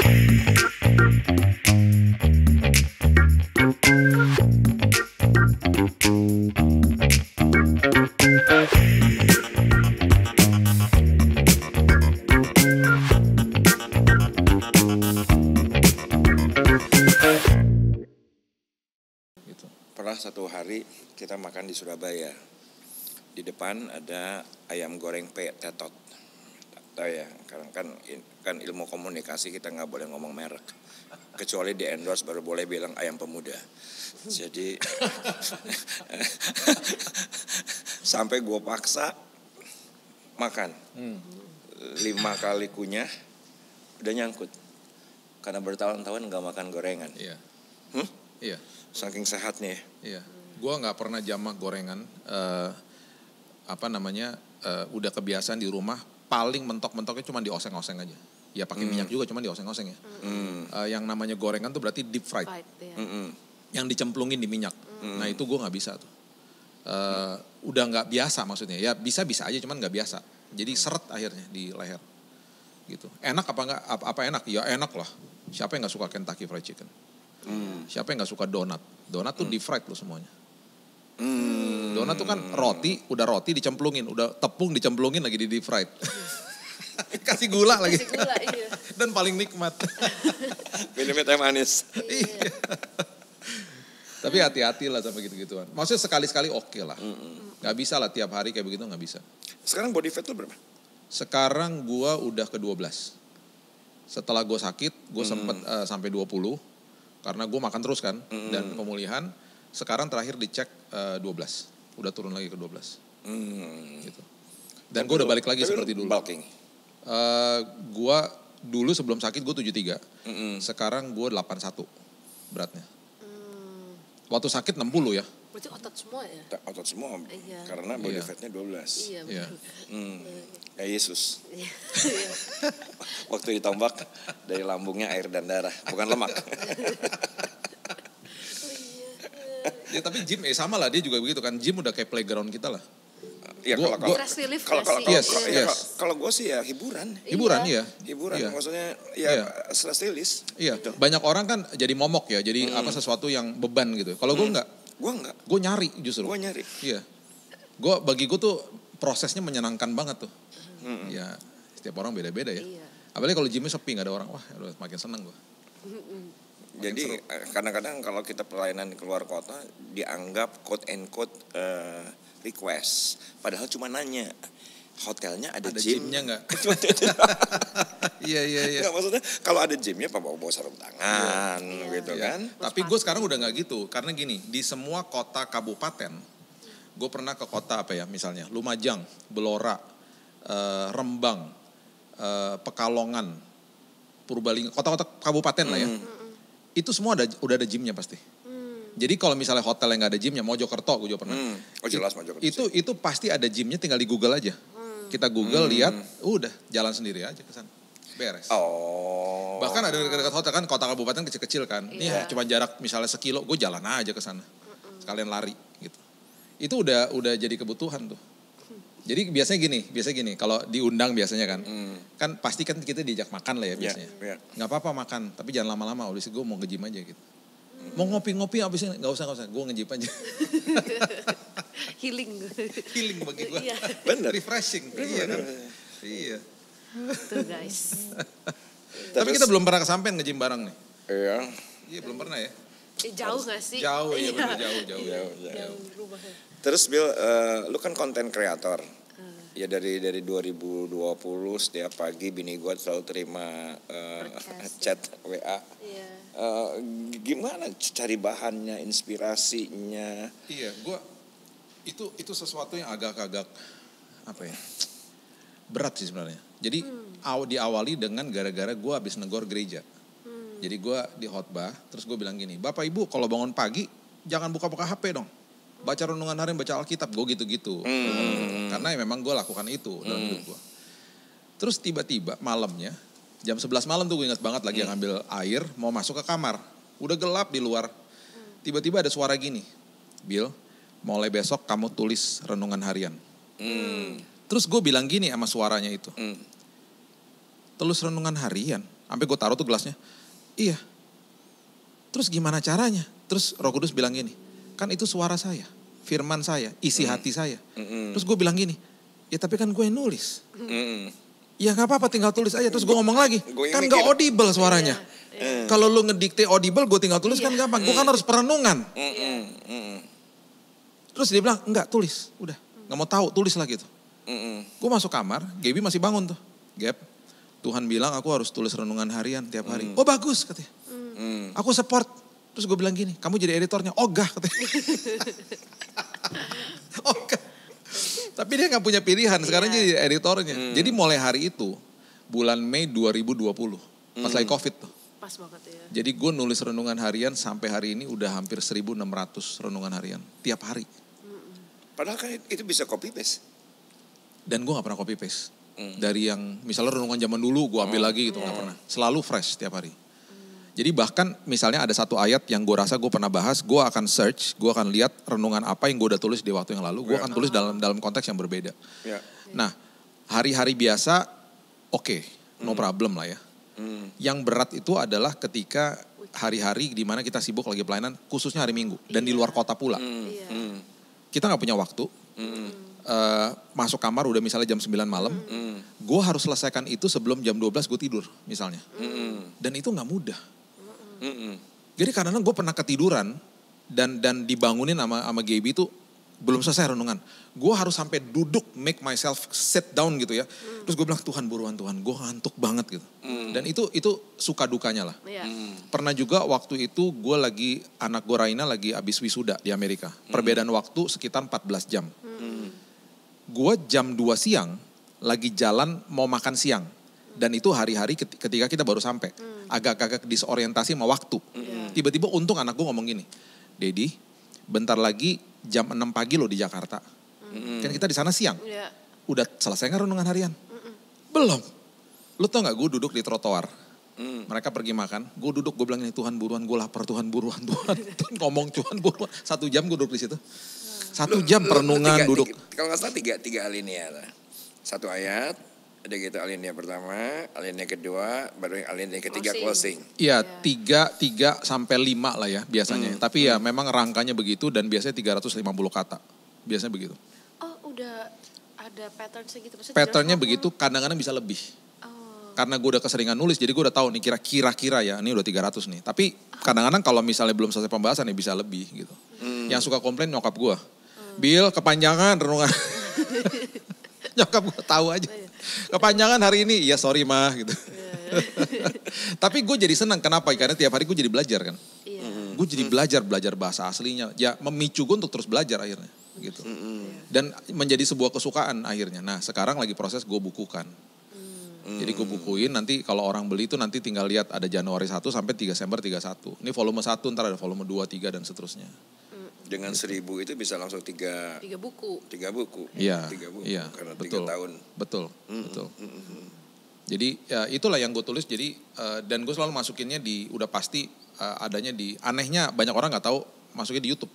Pernah satu hari kita makan di Surabaya. Di depan ada ayam goreng tetot. Tahu ya, kan ilmu komunikasi kita nggak boleh ngomong merek. Kecuali di endorse baru boleh bilang ayam pemuda. Jadi sampai gue paksa makan. 5 kali kunyah udah nyangkut. Karena bertahun-tahun nggak makan gorengan. Iya. Iya. Saking sehatnya. Iya. Gua nggak pernah jamah gorengan. Udah kebiasaan di rumah. Paling mentok-mentoknya cuma dioseng-oseng aja. Ya pakai minyak juga, cuma dioseng-oseng ya. Yang namanya gorengan tuh berarti deep fried. Yang dicemplungin di minyak. Nah itu gue nggak bisa tuh. Udah nggak biasa maksudnya. Ya bisa-bisa aja, cuman nggak biasa. Jadi seret akhirnya di leher. Gitu. Enak apa enggak? Apa enak? Ya enak lah. Siapa yang nggak suka Kentucky Fried Chicken? Siapa yang nggak suka donat? Donat tuh deep fried loh semuanya. Donat tuh kan udah roti dicemplungin, udah tepung dicemplungin lagi di deep fried. Kasih gula lagi. Kasih gula, iya. Dan paling nikmat. Minumnya teh manis. Iya. Tapi hati-hati lah sama gitu-gituan. Maksudnya sekali-sekali oke lah. Gak bisa lah tiap hari kayak begitu, gak bisa. Sekarang body fat lu berapa? Sekarang gua udah ke 12. Setelah gue sakit, gue sempet sampai 20. Karena gue makan terus kan. Dan pemulihan. Sekarang terakhir dicek 12. Udah turun lagi ke 12. Gitu. Dan gue udah balik lagi seperti dulu. Bulking? Gue dulu sebelum sakit gue 73. Sekarang gue 81 beratnya. Waktu sakit 60 ya. Berarti otot semua ya? Otot semua, iya. Karena body fatnya 12. Iya. Kayak Yesus. Waktu ditombak dari lambungnya air dan darah, bukan lemak. Ya tapi gym sama lah, dia juga begitu kan. Gym udah kayak playground kita lah. Ya, stress relief kalau gue sih ya hiburan. Hiburan iya. Maksudnya stress release. Iya. Gitu. Banyak orang kan jadi momok ya, jadi sesuatu yang beban gitu. Kalau gue enggak. Gue nyari justru. Gue nyari. Iya. Bagi gue tuh prosesnya menyenangkan banget tuh. Ya setiap orang beda-beda ya. Iya. Apalagi kalau gymnya sepi nggak ada orang, wah makin seneng gue. Jadi kadang-kadang kalau kita pelayanan di keluar kota dianggap quote and quote request, padahal cuma nanya hotelnya ada gymnya nggak? Iya. Nggak, maksudnya kalau ada gymnya apa bawa sarung tangan gitu kan? Tapi gue sekarang udah nggak gitu, karena gini, di semua kota kabupaten, gue pernah ke kota apa ya, misalnya Lumajang, Belora, Rembang, Pekalongan, Purbalingga, kota-kota kabupaten lah ya. Itu semua udah ada gymnya pasti. Jadi kalau misalnya hotel yang nggak ada gymnya, Mojokerto gue juga pernah. Jelas Mojokerto. Itu pasti ada gymnya, tinggal di Google aja. Kita Google lihat, udah jalan sendiri aja ke sana. Beres. Bahkan ada dekat hotel kan, kota kabupaten kecil-kecil kan. Nih cuma jarak misalnya 1 kilo, gue jalan aja ke sana. Sekalian lari gitu. Itu udah jadi kebutuhan tuh. Jadi biasanya gini, kalau diundang biasanya kan pasti kan kita diajak makan lah ya biasanya. Nggak apa-apa makan, tapi jangan lama-lama. Abis itu gue mau nge-gym aja gitu. Mau ngopi-ngopi abis ini, nggak usah, gue nge-gym aja. Healing bagi gue. Iya. Bener. Refreshing. Iya kan? Iya. Tuh guys. Tapi kita belum pernah kesampean nge-gym bareng nih. Iya belum pernah ya. Jauh gak sih? Jauh ya, bener jauh. Rumahnya. Terus Bill, lu kan konten kreator. Ya dari 2020 setiap pagi bini gue selalu terima chat WA. Iya. Gimana cari bahannya, inspirasinya? Iya, gue itu sesuatu yang agak-agak apa ya, berat sih sebenarnya. Jadi diawali dengan gara-gara gue habis negor gereja. Jadi gue di khotbah, terus gue bilang gini, Bapak Ibu kalau bangun pagi jangan buka-buka HP dong. Baca renungan harian, baca Alkitab, gue gitu-gitu. Karena memang gue lakukan itu dalam hidup gue. Terus tiba-tiba malamnya, jam 11 malam tuh gue ingat banget lagi ngambil air, mau masuk ke kamar. Udah gelap di luar. Tiba-tiba ada suara gini, Bill, mulai besok kamu tulis renungan harian. Terus gue bilang gini sama suaranya itu. Tulis renungan harian? Sampai gue taruh tuh gelasnya. Iya. Terus gimana caranya? Terus Roh Kudus bilang gini, kan itu suara saya, firman saya, isi hati saya. Terus gue bilang gini, ya tapi kan gue yang nulis. Ya gak apa-apa tinggal tulis aja. Terus gue ngomong lagi, kan gak audible suaranya. Kalau lu ngedikte audible, gue tinggal tulis kan gampang. Gue kan harus perenungan. Terus dia bilang, enggak tulis, udah. Gak mau tahu, tulis lah gitu. Gue masuk kamar, Gaby masih bangun tuh. Gap, Tuhan bilang aku harus tulis renungan harian tiap hari. Oh bagus katanya. Aku support. Terus gue bilang gini, kamu jadi editornya? Oh gak katanya. Oh gak. Tapi dia gak punya pilihan, sekarang jadi editornya. Jadi mulai hari itu, bulan Mei 2020, pas lagi COVID tuh. Pas banget ya. Jadi gue nulis renungan harian sampai hari ini udah hampir 1.600 renungan harian. Tiap hari. Padahal kan itu bisa copy paste. Dan gue gak pernah copy paste. Dari yang misalnya renungan zaman dulu gue ambil lagi gitu, gak pernah. Selalu fresh tiap hari. Jadi bahkan misalnya ada satu ayat yang gue rasa gue pernah bahas, gue akan search, gue akan lihat renungan apa yang gue udah tulis di waktu yang lalu, gue akan tulis dalam konteks yang berbeda. Nah, hari-hari biasa oke, no problem lah ya. Yang berat itu adalah ketika hari-hari di mana kita sibuk lagi pelayanan, khususnya hari Minggu dan di luar kota pula. Kita gak punya waktu. Masuk kamar udah misalnya jam 9 malam, gue harus selesaikan itu sebelum jam 12 gue tidur misalnya. Dan itu gak mudah. Jadi kadang-kadang gue pernah ketiduran dan dibangunin sama Gaby itu belum selesai renungan. Gue harus sampai duduk, make myself sit down gitu ya. Terus gue bilang, Tuhan buruan Tuhan, gue ngantuk banget gitu. Dan itu suka dukanya lah. Pernah juga waktu itu gue lagi, anak gue Raina lagi abis wisuda di Amerika. Perbedaan waktu sekitar 14 jam. Gue jam 2 siang lagi jalan mau makan siang. Dan itu hari-hari ketika kita baru sampai. Agak-agak disorientasi sama waktu. Tiba-tiba untung anak gue ngomong gini, Dedi, bentar lagi jam 6 pagi loh di Jakarta. Kan kita di sana siang. Udah selesai gak renungan harian? Belum. Lu tau gak gue duduk di trotoar. Mereka pergi makan. Gue duduk, gue bilang ini Tuhan buruan, gue lapar Tuhan buruan. Ngomong Tuhan buruan. 1 jam gue duduk di situ. 1 jam perenungan duduk. Kalau gak salah tiga alinea lah. 1 ayat. Ada gitu alinea pertama, alinea kedua, baru yang alinea ketiga closing. Iya, 3 sampai 5 lah ya biasanya. Tapi ya memang rangkanya begitu dan biasanya 350 kata. Biasanya begitu. Oh udah ada pattern segitu? Patternnya begitu, kadang-kadang bisa lebih. Karena gue udah keseringan nulis, jadi gue udah tahu nih kira-kira ya, ini udah 300 nih. Tapi kadang-kadang kalau misalnya belum selesai pembahasan ya bisa lebih gitu. Yang suka komplain nyokap gue. Bill kepanjangan renungan. Nyokap gue tahu aja. Kepanjangan hari ini, ya sorry mah gitu. Tapi gue jadi senang, kenapa? Karena tiap hari gue jadi belajar kan. Gue jadi belajar bahasa aslinya. Ya memicu gue untuk terus belajar akhirnya gitu. Dan menjadi sebuah kesukaan akhirnya. Nah sekarang lagi proses gue bukukan. Jadi gue bukuin, nanti kalau orang beli itu nanti tinggal lihat ada Januari 1 sampai 3 Desember 31. Ini volume 1, ntar ada volume 2, 3 dan seterusnya. Dengan 1.000 itu bisa langsung 3 buku. 3 buku. Iya. 3 buku. Iya, karena betul. 3 tahun. Betul. Jadi ya itulah yang gue tulis. Jadi dan gue selalu masukinnya udah pasti adanya di, anehnya banyak orang nggak tahu masuknya di YouTube.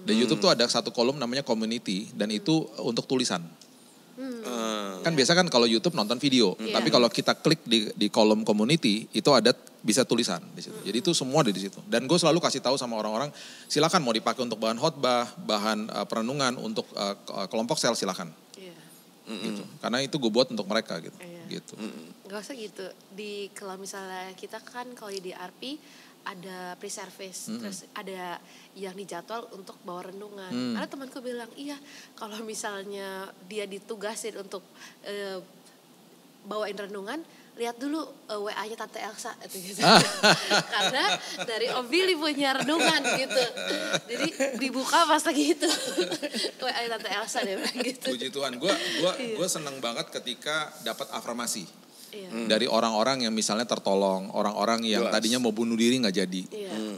Di YouTube tuh ada satu kolom namanya community dan itu untuk tulisan. Kan biasa kan kalau YouTube nonton video, tapi kalau kita klik di kolom community itu ada bisa tulisan di situ. Jadi itu semua ada di situ. Dan gue selalu kasih tahu sama orang-orang, silakan mau dipakai untuk bahan khotbah, bahan perenungan, untuk kelompok sel silakan. Gitu. Karena itu gue buat untuk mereka gitu. Gitu. Gak usah gitu. Kalau misalnya kita kan kalau di RP ada pre-service, terus ada yang dijadwal untuk bawa renungan. Ada temanku bilang, iya kalau misalnya dia ditugasin untuk bawain renungan, lihat dulu WA-nya Tante Elsa gitu. Karena dari Om Billy punya renungan gitu. Jadi dibuka pas lagi itu WA-nya Tante Elsa deh gitu. Puji Tuhan, gue seneng banget ketika dapat afirmasi. Dari orang-orang yang misalnya tertolong, orang-orang yang tadinya mau bunuh diri gak jadi.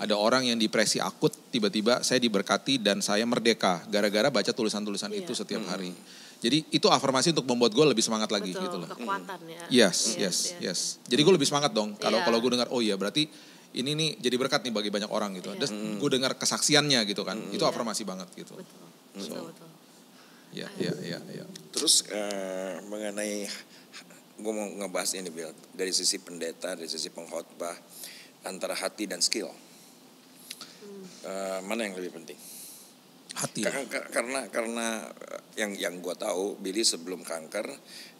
Ada orang yang depresi akut, tiba-tiba saya diberkati dan saya merdeka gara-gara baca tulisan-tulisan itu setiap hari. Jadi itu afirmasi untuk membuat gue lebih semangat lagi. Betul, gitu loh. Kekuatan ya. Yes. Jadi gue lebih semangat dong kalau gue dengar, oh iya berarti ini nih jadi berkat nih bagi banyak orang gitu. Dan gue dengar kesaksiannya gitu kan, itu afirmasi banget gitu. Betul. Ya. Terus mengenai mau ngebahas ini Bill, dari sisi pendeta, dari sisi pengkhotbah, antara hati dan skill. Mana yang lebih penting? Hati. Karena yang gue tahu Billy sebelum kanker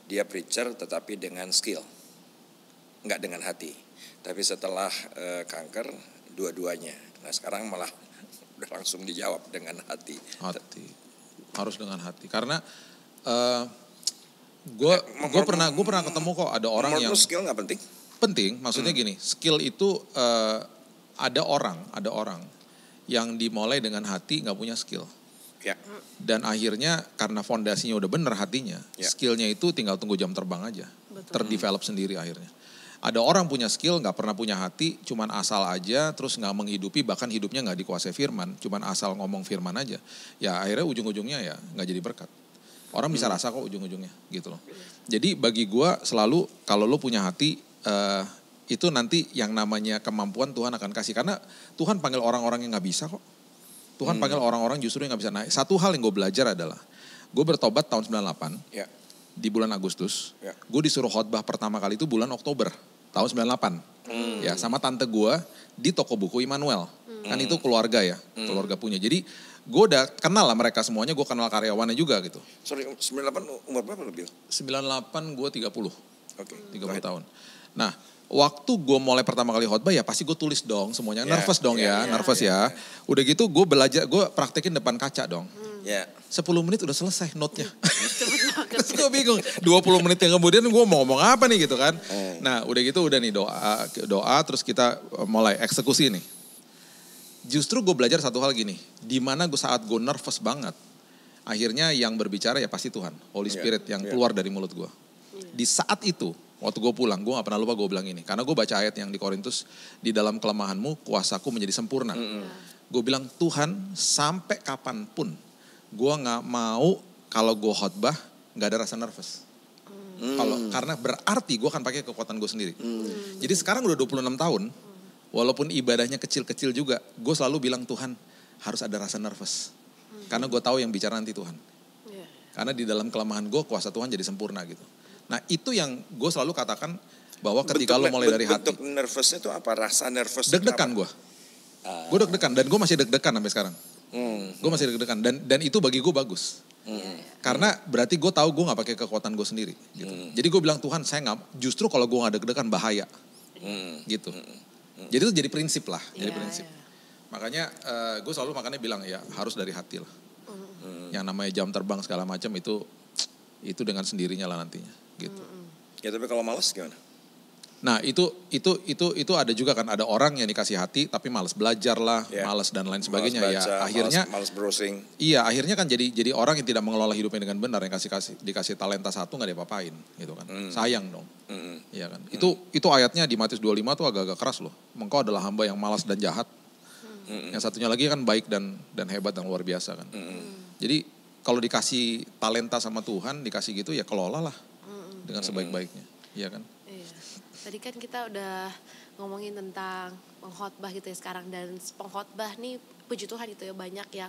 dia preacher tetapi dengan skill, nggak dengan hati. Tapi setelah kanker dua-duanya. Nah sekarang malah udah langsung dijawab dengan hati. Hati. Harus dengan hati. Karena gue pernah ketemu kok ada orang yang skill nggak penting. Penting, maksudnya gini, skill itu ada orang yang dimulai dengan hati nggak punya skill. Ya. Dan akhirnya karena fondasinya udah bener hatinya, skillnya itu tinggal tunggu jam terbang aja. Terdevelop sendiri akhirnya. Ada orang punya skill nggak pernah punya hati, cuman asal aja, terus nggak menghidupi, bahkan hidupnya nggak dikuasai firman, cuman asal ngomong firman aja. Ya akhirnya ujung-ujungnya ya nggak jadi berkat. Orang bisa rasa kok ujung-ujungnya gitu loh. Jadi bagi gue selalu kalau lo punya hati, itu nanti yang namanya kemampuan Tuhan akan kasih. Karena Tuhan panggil orang-orang yang gak bisa kok. Tuhan panggil orang-orang justru yang gak bisa naik. Satu hal yang gue belajar adalah, gue bertobat tahun 98, di bulan Agustus. Gue disuruh khotbah pertama kali itu bulan Oktober, tahun 98. Ya, sama tante gue di toko buku Immanuel. Kan itu keluarga ya, keluarga punya. Jadi gue udah kenal lah mereka semuanya, gue kenal karyawannya juga gitu. Sorry, 98 umur berapa lebih? 98 gue 30. Oke. 30 tahun. Nah, waktu gue mulai pertama kali khotbah ya pasti gue tulis dong semuanya. Nervous dong nervous ya. Udah gitu gue belajar, gue praktekin depan kaca dong. 10 menit udah selesai note-nya. Terus gue bingung, 20 menit yang kemudian gue mau ngomong apa nih gitu kan. Nah udah gitu udah nih doa terus kita mulai eksekusi nih. Justru gue belajar satu hal gini, dimana gue saat gue nervous banget, akhirnya yang berbicara ya pasti Tuhan, Holy Spirit yang keluar dari mulut gue. Di saat itu, waktu gue pulang, gue gak pernah lupa gue bilang ini. Karena gue baca ayat yang di Korintus, di dalam kelemahanmu kuasaku menjadi sempurna. Gue bilang Tuhan sampai kapanpun, gue gak mau kalau gue khotbah gak ada rasa nervous. Karena berarti gue akan pakai kekuatan gue sendiri. Jadi sekarang udah 26 tahun, walaupun ibadahnya kecil-kecil juga, gue selalu bilang Tuhan harus ada rasa nervous. Karena gue tahu yang bicara nanti Tuhan. Karena di dalam kelemahan gue kuasa Tuhan jadi sempurna gitu. Nah itu yang gue selalu katakan bahwa ketika lo mulai dari hati. Bentuk nervousnya itu apa? Rasa nervous deg-degan gue. Gue deg-degan dan gue masih deg-degan sampai sekarang. Gue masih deg-degan dan itu bagi gue bagus. Karena berarti gue tahu gue gak pakai kekuatan gue sendiri. Gitu. Jadi gue bilang Tuhan saya gak, justru kalau gue gak deg-degan bahaya. Gitu. Jadi itu jadi prinsip lah. Jadi prinsip. Makanya gue selalu makanya bilang ya harus dari hati lah. Yang namanya jam terbang segala macam itu dengan sendirinya lah nantinya gitu. Ya tapi kalau malas gimana? Nah itu ada juga kan, ada orang yang dikasih hati tapi malas belajar lah, malas dan lain sebagainya. Malas baca, ya akhirnya malas browsing. Iya akhirnya kan jadi orang yang tidak mengelola hidupnya dengan benar, yang dikasih talenta satu nggak diapa-apain gitu kan. Sayang dong. Iya kan. Itu ayatnya di Matius 25 tuh agak-agak keras loh. Engkau adalah hamba yang malas dan jahat. Yang satunya lagi kan baik dan hebat dan luar biasa kan. Jadi kalau dikasih talenta sama Tuhan, dikasih gitu ya kelolalah dengan sebaik-baiknya, iya kan? Iya. Tadi kan kita udah ngomongin tentang pengkhotbah gitu ya sekarang, dan pengkhotbah nih puji Tuhan gitu ya banyak yang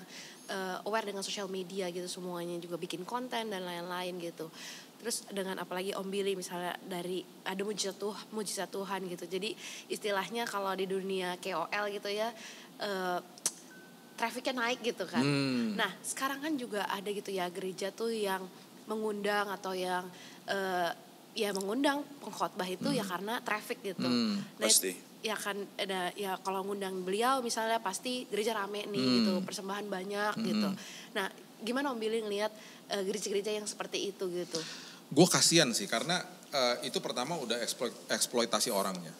aware dengan sosial media gitu, semuanya juga bikin konten dan lain-lain gitu. Terus dengan apalagi Om Billy misalnya dari ada mujizat Tuhan gitu. Jadi istilahnya kalau di dunia KOL gitu ya, trafficnya naik gitu kan. Nah sekarang kan juga ada gitu ya gereja tuh yang mengundang atau yang ya mengundang pengkhotbah itu ya karena traffic gitu. Nah, pasti. Ya kan ada ya kalau ngundang beliau misalnya pasti gereja rame nih gitu, persembahan banyak gitu. Nah gimana Om Billy ngelihat gereja-gereja yang seperti itu gitu? Gue kasihan sih karena itu pertama udah eksploitasi orangnya.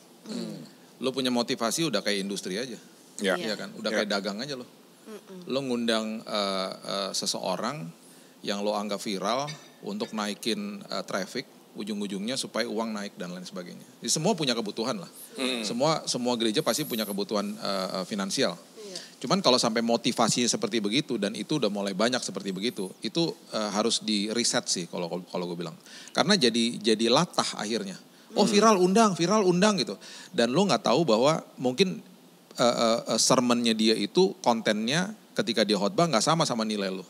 Lo punya motivasi udah kayak industri aja. Iya kan, udah kayak dagang aja lo. Lo ngundang seseorang yang lo anggap viral untuk naikin traffic, ujung-ujungnya supaya uang naik dan lain sebagainya. Jadi semua punya kebutuhan lah. Semua gereja pasti punya kebutuhan finansial. Cuman kalau sampai motivasinya seperti begitu dan itu udah mulai banyak seperti begitu, itu harus di reset sih kalau gue bilang. Karena jadi latah akhirnya. Oh viral undang gitu. Dan lo nggak tahu bahwa mungkin sermonnya dia itu kontennya ketika dia khotbah nggak sama nilai lo.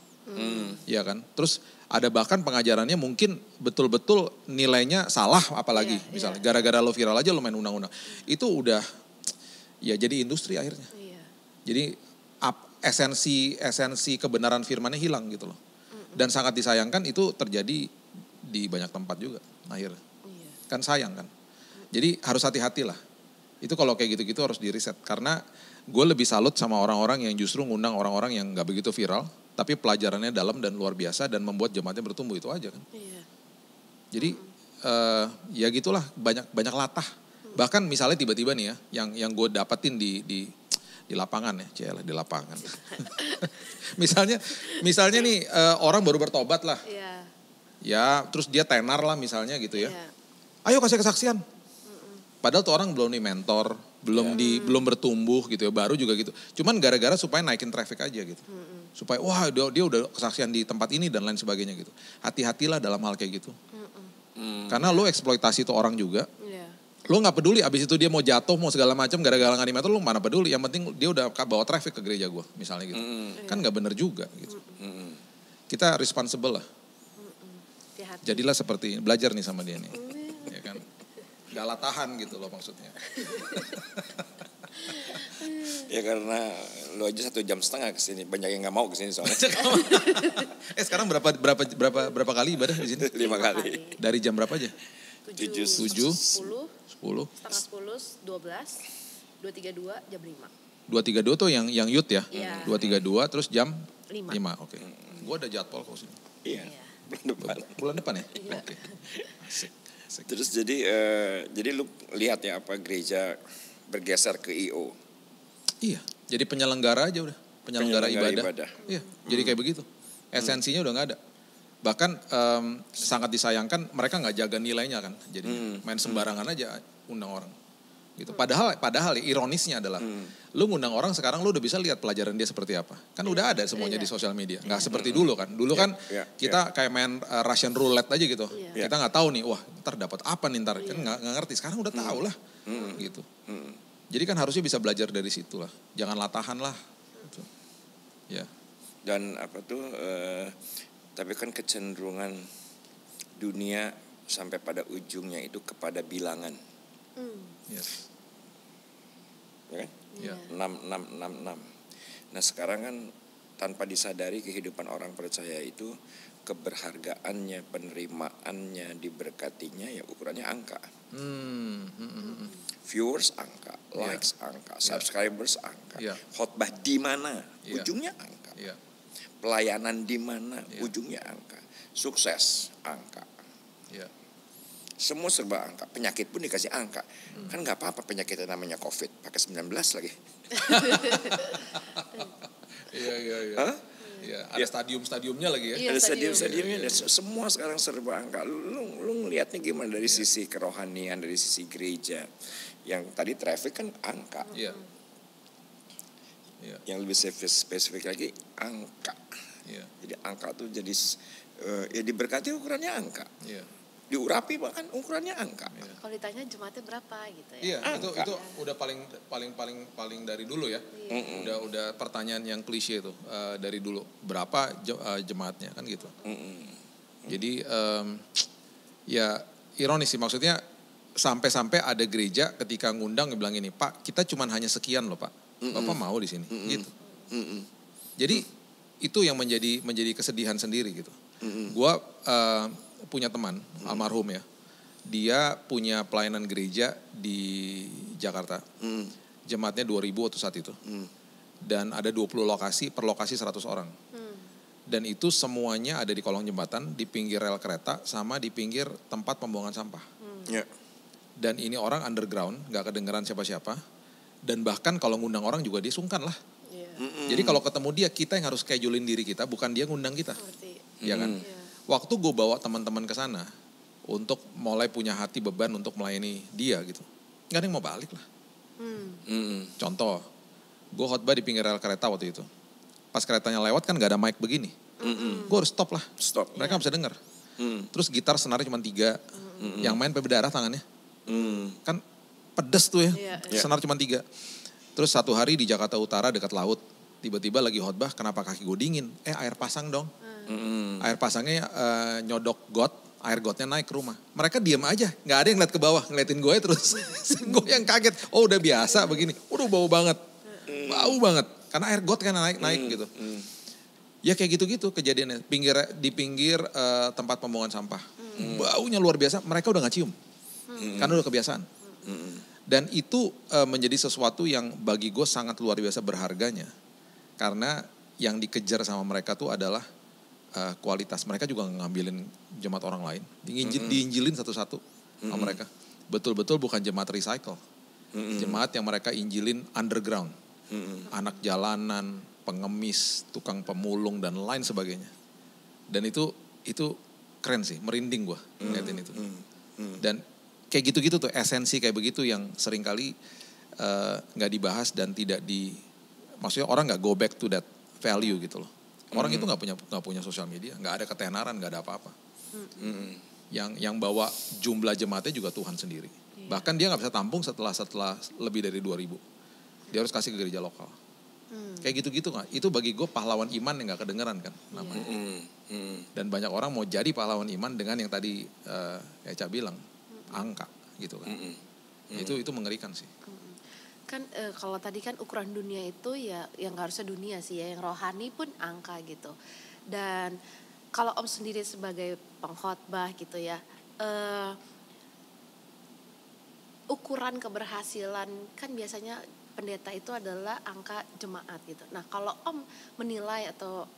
Iya kan? Terus ada bahkan pengajarannya mungkin betul-betul nilainya salah apalagi misalnya. Gara-gara lo viral aja lo main undang-undang. Itu udah ya jadi industri akhirnya. Jadi esensi kebenaran firmannya hilang gitu loh. Dan sangat disayangkan itu terjadi di banyak tempat juga akhirnya. Kan sayang kan. Jadi harus hati-hati lah. Itu kalau kayak gitu-gitu harus di riset. Karena gue lebih salut sama orang-orang yang justru ngundang orang-orang yang gak begitu viral. Tapi pelajarannya dalam dan luar biasa dan membuat jemaatnya bertumbuh, itu aja kan. Jadi ya gitulah, banyak latah. Bahkan misalnya tiba-tiba nih ya, yang gue dapetin di lapangan ya, cialah di lapangan. misalnya nih orang baru bertobat lah. Ya, terus dia tenar lah misalnya gitu ya. Ayo kasih kesaksian. Padahal tuh orang belum di mentor, belum bertumbuh gitu ya, baru juga gitu. Cuman gara-gara supaya naikin traffic aja gitu. Supaya wah dia udah kesaksian di tempat ini dan lain sebagainya gitu. Hati-hatilah dalam hal kayak gitu. Karena lo eksploitasi tuh orang juga. Lo gak peduli abis itu dia mau jatuh, mau segala macam gara-gara gak di mentor, lo mana peduli. Yang penting dia udah bawa traffic ke gereja gue misalnya gitu. Kan gak bener juga gitu. Kita responsible lah. Jadilah seperti ini, belajar nih sama dia nih. Ya kan? Gak latahan gitu loh maksudnya. Ya karena lo aja 1,5 jam kesini, banyak yang nggak mau kesini soalnya. Sekarang berapa kali ibadah di sini? 5 kali. Dari jam berapa aja? 7, 10, 10, setengah 10, 12, 232, jam 5. 232 tuh yang youth ya? 232 terus jam 5. Oke. Gue ada jadwal kok sini. Iya. Bulan depan ya? Iya. Oke. Asik. Terus jadi lu lihat ya apa gereja bergeser ke IO. Iya, jadi penyelenggara aja udah, penyelenggara ibadah. Iya, jadi kayak begitu. Esensinya udah nggak ada. Bahkan sangat disayangkan mereka nggak jaga nilainya kan. Jadi main sembarangan aja undang orang. Gitu. Padahal ironisnya adalah lu ngundang orang sekarang lu udah bisa lihat pelajaran dia seperti apa. Kan udah ada semuanya di sosial media. Nggak seperti dulu kan. Dulu kan kita kayak main Russian roulette aja gitu. Kita nggak tahu nih, wah ntar dapat apa nih ntar. Kan nggak ngerti. Sekarang udah tahu lah. Gitu. Jadi kan harusnya bisa belajar dari situ lah. Jangan latahan lah. Gitu. Ya. Dan apa tuh, tapi kan kecenderungan dunia sampai pada ujungnya itu kepada bilangan. Yes. Ya kan? Ya. 6. Nah sekarang kan tanpa disadari kehidupan orang percaya itu keberhargaannya, penerimaannya, diberkatinya ya ukurannya angka. Viewers angka, likes angka, subscribers angka. Khotbah di mana? Ujungnya angka. Pelayanan di mana? Ujungnya angka. Sukses angka. Semua serba angka. Penyakit pun dikasih angka. Kan gak apa-apa penyakitnya namanya COVID. Pakai 19 lagi. Iya. Ya, ada stadium-stadiumnya lagi ya. Ada stadium-stadiumnya. Semua sekarang serba angka. Lu ngeliatnya gimana dari sisi kerohanian, dari sisi gereja. Yang tadi traffic kan angka. Yang lebih spesifik lagi angka. Jadi angka tuh jadi ya diberkati ukurannya angka. Diurapi bahkan ukurannya angka. Kalau ditanya jemaatnya berapa gitu ya. Iya, itu udah paling dari dulu ya. Udah pertanyaan yang klise itu dari dulu. Berapa jemaatnya kan gitu. Jadi ya ironis sih, maksudnya sampai ada gereja ketika ngundang bilang ini, Pak, kita cuman hanya sekian loh Pak. Bapak mau di sini gitu. Jadi itu yang menjadi kesedihan sendiri gitu. Gua punya teman almarhum ya, dia punya pelayanan gereja di Jakarta, jemaatnya 2.000 waktu saat itu, dan ada 20 lokasi, per lokasi 100 orang, dan itu semuanya ada di kolong jembatan, di pinggir rel kereta, sama di pinggir tempat pembuangan sampah, dan ini orang underground, gak kedengeran siapa-siapa, dan bahkan kalau ngundang orang juga dia sungkan lah, jadi kalau ketemu dia, kita yang harus schedulein diri kita, bukan dia ngundang kita, ya kan? Waktu gue bawa teman-teman ke sana untuk mulai punya hati beban untuk melayani dia gitu, nggak ada yang mau balik lah. Contoh, gue khotbah di pinggir rel kereta waktu itu. Pas keretanya lewat kan nggak ada mic begini, gue harus stop lah. Mereka bisa dengar. Terus gitar senarnya cuma 3, yang main sampai berdarah tangannya. Kan pedes tuh ya, senar cuma 3. Terus satu hari di Jakarta Utara dekat laut, tiba-tiba lagi khotbah, kenapa kaki gue dingin? Air pasang dong. Air pasangnya nyodok got, air gotnya naik ke rumah. Mereka diam aja, nggak ada yang ngeliat ke bawah, ngeliatin gue terus. Gue yang kaget, oh udah biasa begini, udah bau banget, karena air got kan naik gitu. Ya kayak gitu-gitu kejadiannya, di pinggir tempat pembuangan sampah, baunya luar biasa, mereka udah nggak cium, karena udah kebiasaan. Dan itu menjadi sesuatu yang bagi gue sangat luar biasa berharganya, karena yang dikejar sama mereka tuh adalah kualitas. Mereka juga ngambilin jemaat orang lain, diinjilin satu-satu sama mereka. Betul-betul bukan jemaat recycle, jemaat yang mereka injilin underground, anak jalanan, pengemis, tukang pemulung dan lain sebagainya. Dan itu keren sih, merinding gue ngeliatin itu. Dan kayak gitu-gitu tuh, esensi kayak begitu yang seringkali nggak dibahas dan maksudnya orang nggak go back to that value gitu loh. Orang itu nggak punya sosial media, nggak ada ketenaran, nggak ada apa-apa. Yang bawa jumlah jemaatnya juga Tuhan sendiri. Bahkan dia nggak bisa tampung setelah lebih dari 2.000. Dia harus kasih ke gereja lokal. Kayak gitu-gitu nggak? Itu bagi gue pahlawan iman yang nggak kedengeran kan namanya. Dan banyak orang mau jadi pahlawan iman dengan yang tadi Eca bilang, angka gitu kan. Itu mengerikan sih. Kan kalau tadi kan ukuran dunia itu ya yang gak harusnya dunia sih ya, yang rohani pun angka gitu. Dan kalau Om sendiri sebagai pengkhotbah gitu ya, ukuran keberhasilan kan biasanya pendeta itu adalah angka jemaat gitu. Nah kalau Om menilai atau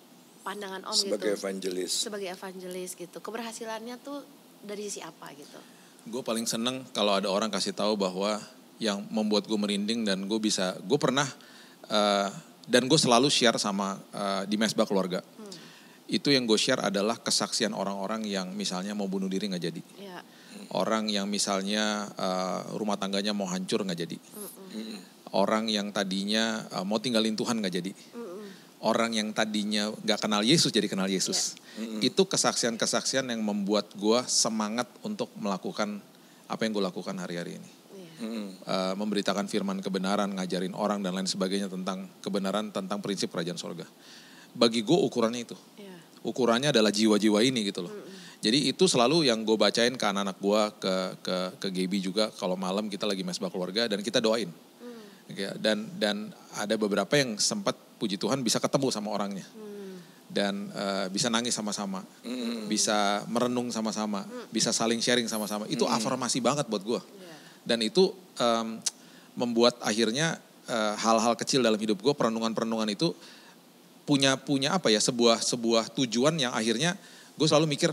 pandangan Om sebagai gitu sebagai evangelis gitu, keberhasilannya tuh dari sisi apa gitu? Gue paling seneng kalau ada orang kasih tahu bahwa yang membuat gue merinding dan gue pernah dan gue selalu share sama di Mesbah Keluarga. Itu yang gue share adalah kesaksian orang-orang yang misalnya mau bunuh diri nggak jadi, orang yang misalnya rumah tangganya mau hancur nggak jadi, orang yang tadinya mau tinggalin Tuhan nggak jadi, orang yang tadinya nggak kenal Yesus jadi kenal Yesus. Itu kesaksian-kesaksian yang membuat gue semangat untuk melakukan apa yang gue lakukan hari-hari ini. Memberitakan firman kebenaran, ngajarin orang dan lain sebagainya tentang kebenaran, tentang prinsip kerajaan sorga. Bagi gue ukurannya itu, ukurannya adalah jiwa-jiwa ini gitu loh. Jadi itu selalu yang gue bacain ke anak-anak gue, ke Gaby juga kalau malam kita lagi Mesbah Keluarga dan kita doain. Dan ada beberapa yang sempat puji Tuhan bisa ketemu sama orangnya. Dan bisa nangis sama-sama, bisa merenung sama-sama, bisa saling sharing sama-sama. Itu afirmasi banget buat gue. Dan itu membuat akhirnya hal-hal kecil dalam hidup gue, perenungan-perenungan itu punya apa ya, sebuah tujuan yang akhirnya gue selalu mikir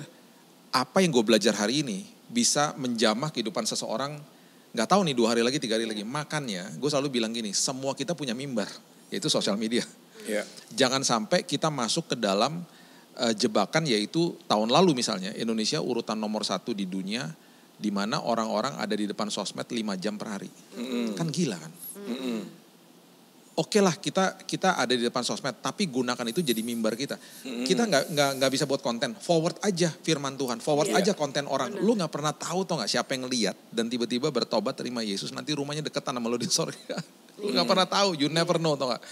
apa yang gue belajar hari ini bisa menjamah kehidupan seseorang. Gak tahu nih 2 hari lagi, 3 hari lagi. Makanya gue selalu bilang gini, semua kita punya mimbar, yaitu sosial media. Jangan sampai kita masuk ke dalam jebakan, yaitu tahun lalu misalnya Indonesia urutan nomor 1 di dunia, di mana orang-orang ada di depan sosmed 5 jam per hari. Kan gila kan? Oke lah kita ada di depan sosmed, tapi gunakan itu jadi mimbar kita. Kita nggak bisa buat konten, forward aja firman Tuhan, forward aja konten orang. Lu nggak pernah tahu nggak siapa yang lihat dan tiba-tiba bertobat terima Yesus, nanti rumahnya deketan sama lu di sorga. Lu nggak pernah tahu, you never know, tau nggak?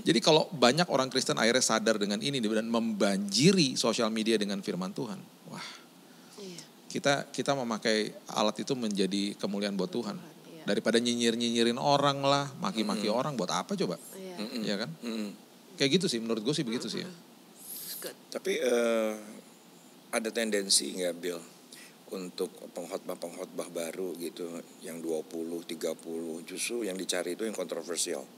Jadi kalau banyak orang Kristen akhirnya sadar dengan ini dan membanjiri sosial media dengan firman Tuhan, wah, kita memakai alat itu menjadi kemuliaan buat Tuhan. Daripada nyinyirin orang lah, maki-maki orang, buat apa coba? Iya kan? Kayak gitu sih, menurut gue sih begitu sih ya. Tapi ada tendensi nggak Bill untuk pengkhotbah baru gitu, yang 20, 30, justru yang dicari itu yang kontroversial.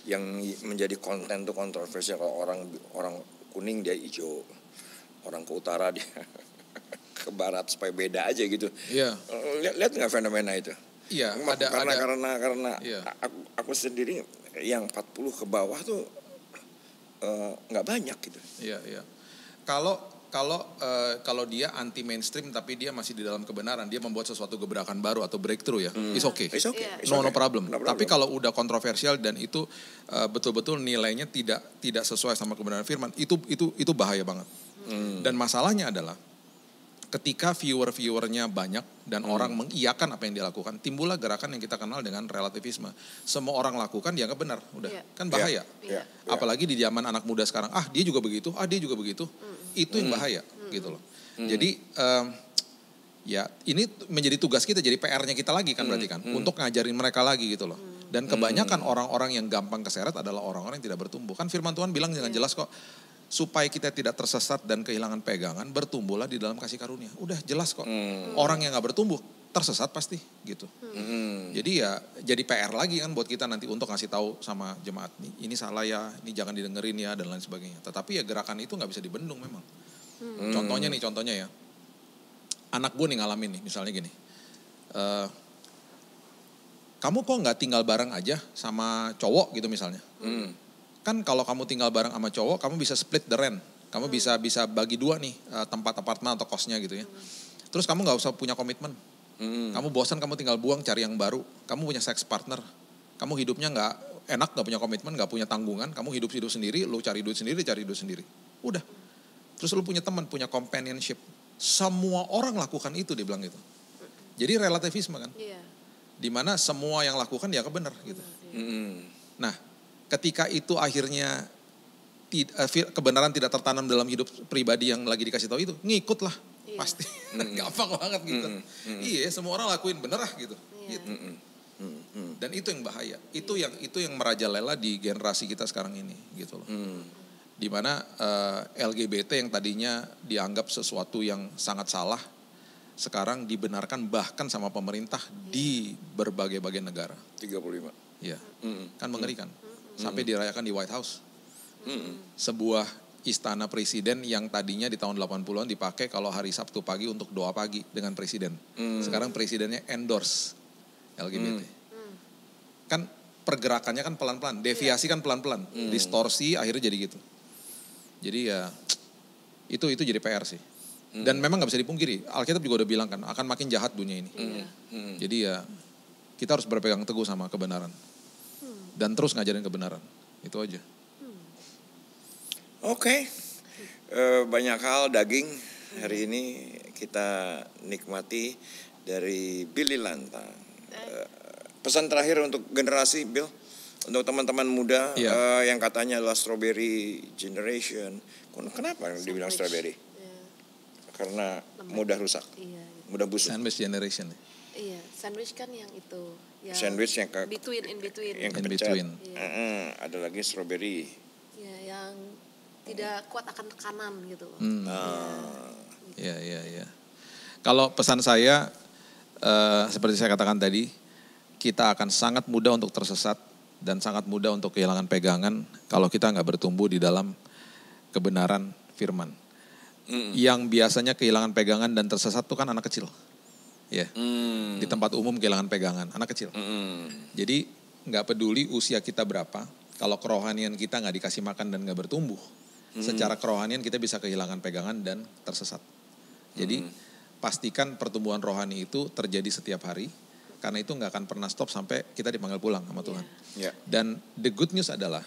Yang menjadi konten tuh kontroversial. Kalau orang kuning dia hijau, orang ke utara dia ke barat supaya beda aja gitu. Iya. Lihat nggak fenomena itu? Iya, karena aku sendiri yang 40 ke bawah tuh nggak banyak gitu. Iya. Kalau dia anti mainstream tapi dia masih di dalam kebenaran, dia membuat sesuatu gebrakan baru atau breakthrough ya, it's okay. No problem. Tapi kalau udah kontroversial dan itu betul-betul nilainya tidak sesuai sama kebenaran firman, itu bahaya banget. Dan masalahnya adalah ketika viewernya banyak dan orang mengiyakan apa yang dia lakukan, timbullah gerakan yang kita kenal dengan relativisme. Semua orang lakukan dianggap benar, udah kan bahaya. Apalagi di zaman anak muda sekarang, dia juga begitu, dia juga begitu, itu yang bahaya gitu loh. Jadi ya ini menjadi tugas kita, jadi PR-nya kita lagi kan berarti kan, untuk ngajarin mereka lagi gitu loh. Dan kebanyakan orang-orang yang gampang keseret adalah orang-orang yang tidak bertumbuh. Kan firman Tuhan bilang dengan jelas kok, supaya kita tidak tersesat dan kehilangan pegangan, bertumbuhlah di dalam kasih karunia. Udah jelas kok. Orang yang gak bertumbuh tersesat pasti gitu. Jadi ya jadi PR lagi kan buat kita nanti untuk ngasih tahu sama jemaat, ini salah ya, ini jangan didengerin ya dan lain sebagainya. Tetapi ya gerakan itu gak bisa dibendung memang. Contohnya ya, anak gue nih ngalamin nih misalnya gini, kamu kok gak tinggal bareng aja sama cowok gitu misalnya. Kan kalau kamu tinggal bareng sama cowok, kamu bisa split the rent. Kamu bisa bagi dua nih tempat apartemen atau kosnya gitu ya. Terus kamu gak usah punya komitmen. Kamu bosan, kamu tinggal buang, cari yang baru. Kamu punya sex partner. Kamu hidupnya gak enak, gak punya komitmen, gak punya tanggungan. Kamu hidup sendiri, lu cari duit sendiri. Udah. Terus lu punya teman, punya companionship. Semua orang lakukan itu, dia bilang gitu. Jadi relativisme kan. Dimana semua yang lakukan dia benar gitu. Nah, ketika itu akhirnya kebenaran tidak tertanam dalam hidup pribadi yang lagi dikasih tahu itu, ngikut lah pasti. Gampang banget gitu. Iya, semua orang lakuin bener lah gitu. Dan itu yang bahaya. Itu yang merajalela di generasi kita sekarang ini gitu loh. Dimana LGBT yang tadinya dianggap sesuatu yang sangat salah, sekarang dibenarkan bahkan sama pemerintah di berbagai negara. 35. Iya. Kan mengerikan. Sampai dirayakan di White House. Sebuah istana presiden yang tadinya di tahun 80-an dipakai kalau hari Sabtu pagi untuk doa pagi dengan presiden. Sekarang presidennya endorse LGBT. Kan pergerakannya kan pelan-pelan, deviasi kan pelan-pelan, distorsi akhirnya jadi gitu. Jadi ya itu jadi PR sih. Dan memang gak bisa dipungkiri, Alkitab juga udah bilang kan akan makin jahat dunia ini. Jadi ya kita harus berpegang teguh sama kebenaran. Dan terus ngajarin kebenaran. Itu aja. Oke. Banyak hal daging hari ini kita nikmati dari Billy Lantang. Pesan terakhir untuk generasi, Bill, untuk teman-teman muda yang katanya adalah strawberry generation. Kenapa dibilang strawberry? Karena mudah rusak, mudah busuk. Sandwich generation. Iya, sandwich kan yang itu. Yang sandwich yang in between. Yang kepecat. Ada lagi strawberry. Ya, yang tidak kuat akan tekanan gitu. Iya. Kalau pesan saya, seperti saya katakan tadi, kita akan sangat mudah untuk tersesat dan sangat mudah untuk kehilangan pegangan kalau kita nggak bertumbuh di dalam kebenaran firman. Yang biasanya kehilangan pegangan dan tersesat itu kan anak kecil. Di tempat umum kehilangan pegangan, anak kecil. Jadi nggak peduli usia kita berapa, kalau kerohanian kita nggak dikasih makan dan nggak bertumbuh, secara kerohanian kita bisa kehilangan pegangan dan tersesat. Jadi pastikan pertumbuhan rohani itu terjadi setiap hari, karena itu nggak akan pernah stop sampai kita dipanggil pulang sama Tuhan. Dan the good news adalah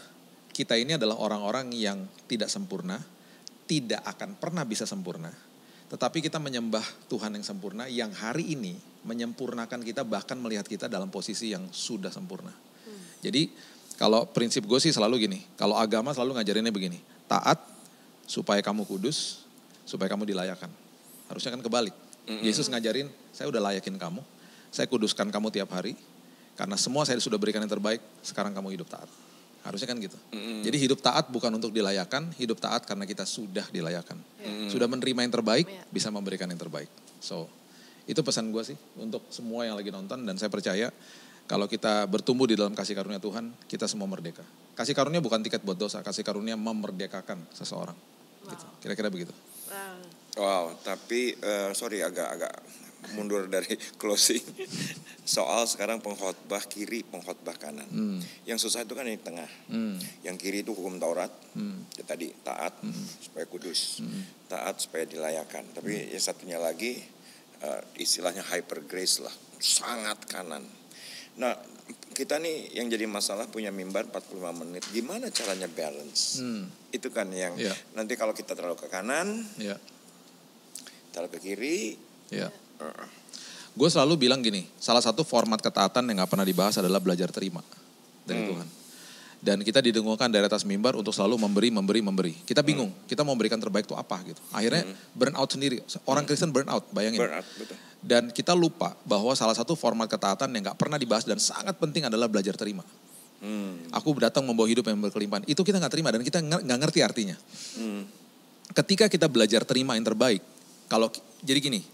kita ini adalah orang-orang yang tidak sempurna, tidak akan pernah bisa sempurna. Tetapi kita menyembah Tuhan yang sempurna, yang hari ini menyempurnakan kita, bahkan melihat kita dalam posisi yang sudah sempurna. Jadi kalau prinsip gue sih selalu gini, kalau agama selalu ngajarinnya begini, taat supaya kamu kudus, supaya kamu dilayakan. Harusnya kan kebalik. Yesus ngajarin, saya udah layakin kamu, saya kuduskan kamu tiap hari, karena semua saya sudah berikan yang terbaik, sekarang kamu hidup taat. Harusnya kan gitu. Jadi hidup taat bukan untuk dilayakan, hidup taat karena kita sudah dilayakan. Sudah menerima yang terbaik, bisa memberikan yang terbaik. So, itu pesan gue sih untuk semua yang lagi nonton, dan saya percaya kalau kita bertumbuh di dalam kasih karunia Tuhan, kita semua merdeka. Kasih karunia bukan tiket buat dosa, kasih karunia memerdekakan seseorang. Gitu. Kira-kira begitu. Wow, tapi sorry agak mundur dari closing. Soal sekarang pengkhotbah kiri, pengkhotbah kanan. Yang susah itu kan yang tengah. Yang kiri itu hukum Taurat. Ya tadi taat supaya kudus, taat supaya dilayakan. Tapi yang satunya lagi istilahnya hyper grace lah, sangat kanan. Nah, kita nih yang jadi masalah punya mimbar 45 menit. Gimana caranya balance? Itu kan yang nanti kalau kita terlalu ke kanan, Mental ke kiri. Ya. Gue selalu bilang gini, salah satu format ketaatan yang gak pernah dibahas adalah belajar terima dari Tuhan. Dan kita didengungkan dari atas mimbar untuk selalu memberi. Kita bingung, kita mau memberikan terbaik itu apa gitu. Akhirnya burn out sendiri. Orang Kristen burn out, bayangin. Burn out, betul. Dan kita lupa bahwa salah satu format ketaatan yang gak pernah dibahas dan sangat penting adalah belajar terima. Aku datang membawa hidup yang berkelimpahan. Itu kita gak terima dan kita gak ngerti artinya. Ketika kita belajar terima yang terbaik, jadi gini,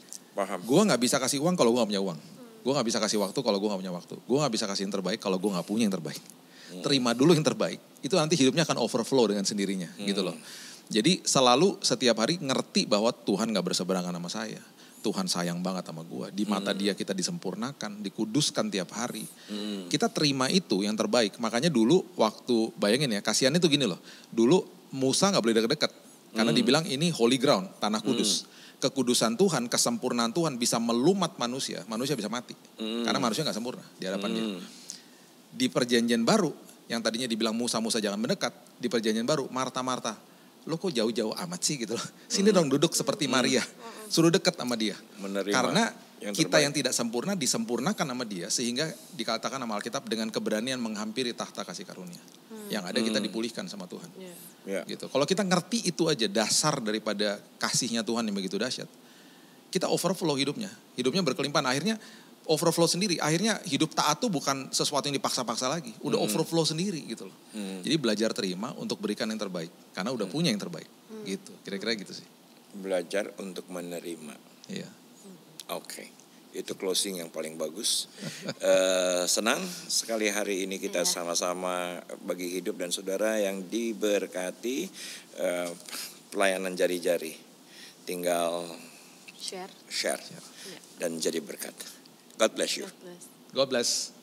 gue gak bisa kasih uang kalau gue gak punya uang. Gue gak bisa kasih waktu kalau gue gak punya waktu. Gue gak bisa kasih yang terbaik kalau gue gak punya yang terbaik. Terima dulu yang terbaik. Itu nanti hidupnya akan overflow dengan sendirinya gitu loh. Jadi selalu setiap hari ngerti bahwa Tuhan gak berseberangan sama saya. Tuhan sayang banget sama gue. Di mata dia kita disempurnakan, dikuduskan tiap hari. Kita terima itu yang terbaik. Makanya dulu waktu, bayangin ya, kasihannya tuh gini loh. Dulu Musa gak boleh deket-deket. Karena dibilang ini holy ground, tanah kudus. Kekudusan Tuhan, kesempurnaan Tuhan bisa melumat manusia bisa mati. Karena manusia gak sempurna di hadapan dia. Di perjanjian baru, yang tadinya dibilang Musa jangan mendekat, di perjanjian baru, Marta, lo kok jauh-jauh amat sih gitu loh. Sini dong duduk seperti Maria, suruh dekat sama dia. Menerima karena yang kita terbaik. yang tidak sempurna disempurnakan sama dia, sehingga dikatakan sama Alkitab dengan keberanian menghampiri tahta kasih karunia. Yang ada kita dipulihkan sama Tuhan. Gitu. Kalau kita ngerti itu aja dasar daripada kasihnya Tuhan yang begitu dahsyat, kita overflow hidupnya berkelimpahan. Akhirnya overflow sendiri. Akhirnya hidup taat tuh bukan sesuatu yang dipaksa-paksa lagi. Udah overflow sendiri gitu loh. Jadi belajar terima untuk berikan yang terbaik. Karena udah punya yang terbaik. Gitu. Kira-kira gitu sih. Belajar untuk menerima. Iya. Oke. Itu closing yang paling bagus. Senang sekali hari ini kita sama-sama bagi hidup dan saudara yang diberkati pelayanan jari-jari. Tinggal share. Dan jadi berkat. God bless you. God bless.